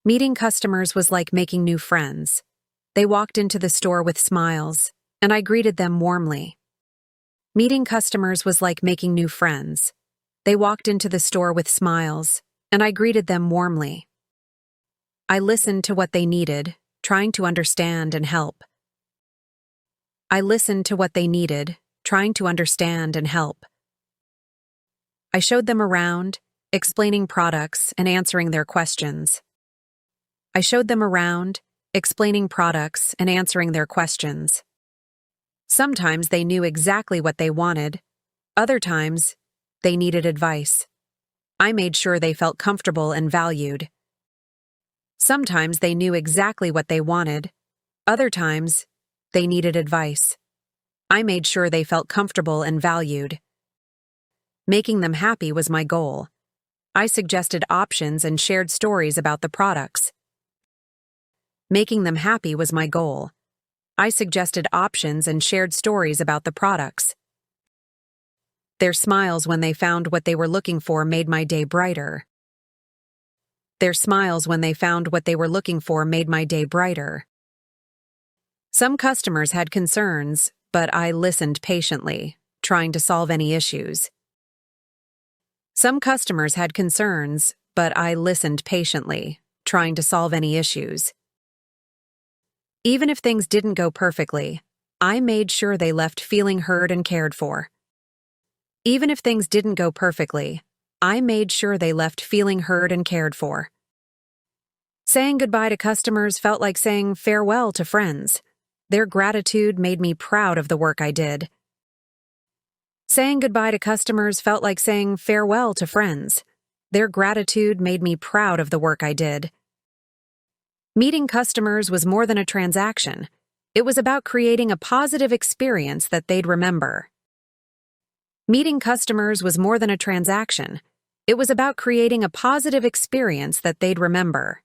Meeting customers was like making new friends. They walked into the store with smiles, and I greeted them warmly. Meeting customers was like making new friends. They walked into the store with smiles, and I greeted them warmly. I listened to what they needed, trying to understand and help. I listened to what they needed, trying to understand and help. I showed them around, explaining products and answering their questions. I showed them around, explaining products and answering their questions. Sometimes they knew exactly what they wanted. Other times, they needed advice. I made sure they felt comfortable and valued. Sometimes they knew exactly what they wanted. Other times, they needed advice. I made sure they felt comfortable and valued. Making them happy was my goal. I suggested options and shared stories about the products. Making them happy was my goal. I suggested options and shared stories about the products. Their smiles when they found what they were looking for made my day brighter. Their smiles when they found what they were looking for made my day brighter. Some customers had concerns, but I listened patiently, trying to solve any issues. Some customers had concerns, but I listened patiently, trying to solve any issues. Even if things didn't go perfectly, I made sure they left feeling heard and cared for. Even if things didn't go perfectly, I made sure they left feeling heard and cared for. Saying goodbye to customers felt like saying farewell to friends. Their gratitude made me proud of the work I did. Saying goodbye to customers felt like saying farewell to friends. Their gratitude made me proud of the work I did. Meeting customers was more than a transaction. It was about creating a positive experience that they'd remember. Meeting customers was more than a transaction. It was about creating a positive experience that they'd remember.